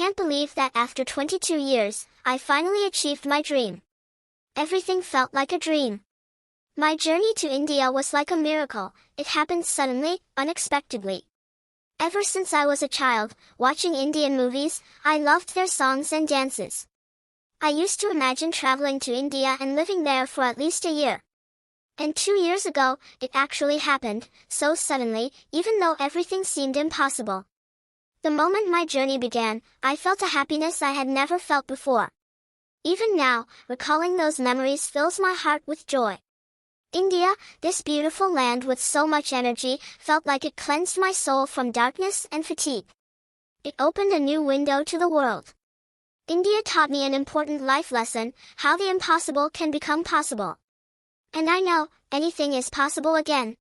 can't believe that after 22 years, I finally achieved my dream. Everything felt like a dream. My journey to India was like a miracle. It happened suddenly, unexpectedly. Ever since I was a child, watching Indian movies, I loved their songs and dances. I used to imagine traveling to India and living there for at least a year. And 2 years ago, it actually happened, so suddenly, even though everything seemed impossible. The moment my journey began, I felt a happiness I had never felt before. Even now, recalling those memories fills my heart with joy. India, this beautiful land with so much energy, felt like it cleansed my soul from darkness and fatigue. It opened a new window to the world. India taught me an important life lesson, how the impossible can become possible. And I know, anything is possible again.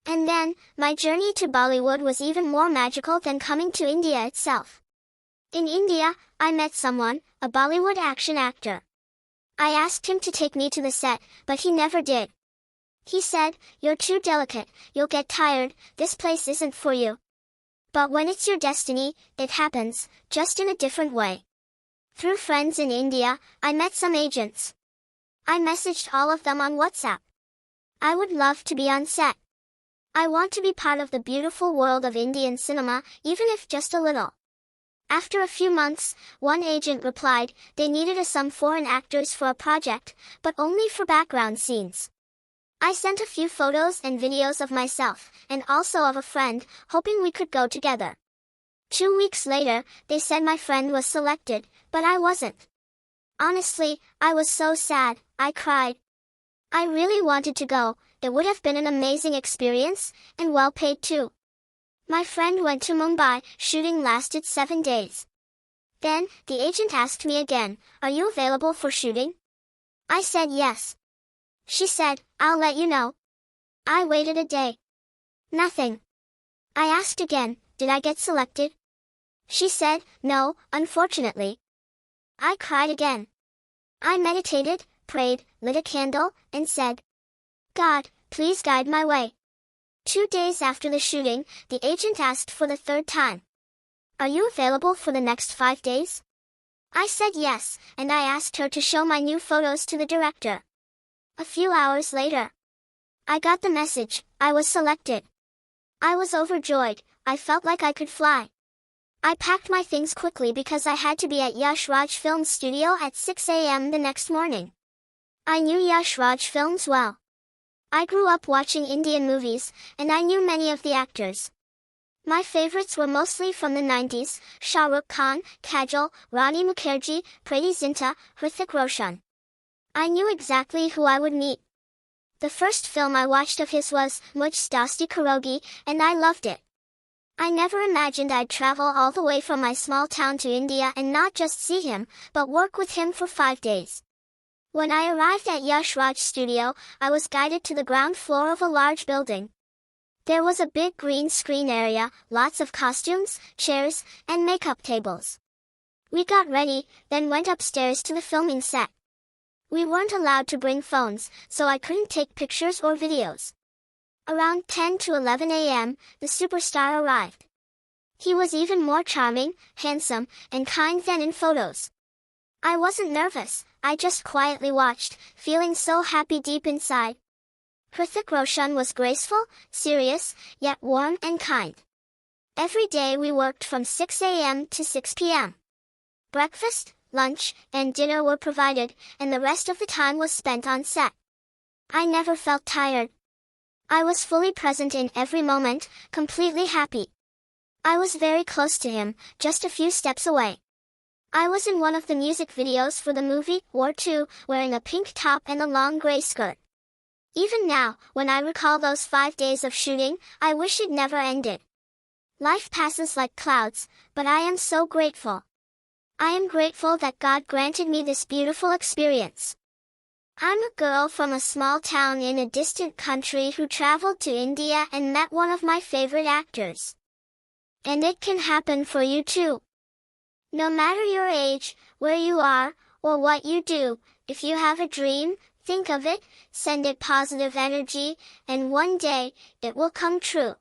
And then, my journey to Bollywood was even more magical than coming to India itself. In India, I met someone, a Bollywood action actor. I asked him to take me to the set, but he never did. He said, "You're too delicate, you'll get tired, this place isn't for you." But when it's your destiny, it happens, just in a different way. Through friends in India, I met some agents. I messaged all of them on WhatsApp. I would love to be on set. I want to be part of the beautiful world of Indian cinema, even if just a little. After a few months, one agent replied they needed some foreign actors for a project, but only for background scenes. I sent a few photos and videos of myself, and also of a friend, hoping we could go together. 2 weeks later, they said my friend was selected, but I wasn't. Honestly, I was so sad, I cried. I really wanted to go, it would have been an amazing experience, and well paid too. My friend went to Mumbai, shooting lasted 7 days. Then, the agent asked me again, "Are you available for shooting?" I said yes. She said, "I'll let you know." I waited a day. Nothing. I asked again, "Did I get selected?" She said, "No, unfortunately." I cried again. I meditated, prayed, lit a candle, and said, "God, please guide my way." 2 days after the shooting, the agent asked for the third time, "Are you available for the next 5 days?" I said yes, and I asked her to show my new photos to the director. A few hours later, I got the message, I was selected. I was overjoyed, I felt like I could fly. I packed my things quickly because I had to be at Yash Raj Films studio at 6 a.m. the next morning. I knew Yash Raj Films well. I grew up watching Indian movies, and I knew many of the actors. My favorites were mostly from the 90s, Shah Rukh Khan, Kajol, Rani Mukherjee, Preity Zinta, Hrithik Roshan. I knew exactly who I would meet. The first film I watched of his was Mujh Dosti Karogi, and I loved it. I never imagined I'd travel all the way from my small town to India and not just see him, but work with him for 5 days. When I arrived at Yash Raj studio, I was guided to the ground floor of a large building. There was a big green screen area, lots of costumes, chairs, and makeup tables. We got ready, then went upstairs to the filming set. We weren't allowed to bring phones, so I couldn't take pictures or videos. Around 10 to 11 a.m., the superstar arrived. He was even more charming, handsome, and kind than in photos. I wasn't nervous, I just quietly watched, feeling so happy deep inside. Hrithik Roshan was graceful, serious, yet warm and kind. Every day we worked from 6 a.m. to 6 p.m. Breakfast, lunch, and dinner were provided, and the rest of the time was spent on set. I never felt tired. I was fully present in every moment, completely happy. I was very close to him, just a few steps away. I was in one of the music videos for the movie War 2, wearing a pink top and a long gray skirt. Even now, when I recall those 5 days of shooting, I wish it never ended. Life passes like clouds, but I am so grateful. I am grateful that God granted me this beautiful experience. I'm a girl from a small town in a distant country who traveled to India and met one of my favorite actors. And it can happen for you too. No matter your age, where you are, or what you do, if you have a dream, think of it, send it positive energy, and one day, it will come true.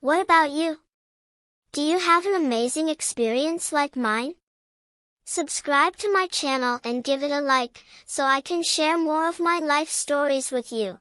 What about you? Do you have an amazing experience like mine? Subscribe to my channel and give it a like, so I can share more of my life stories with you.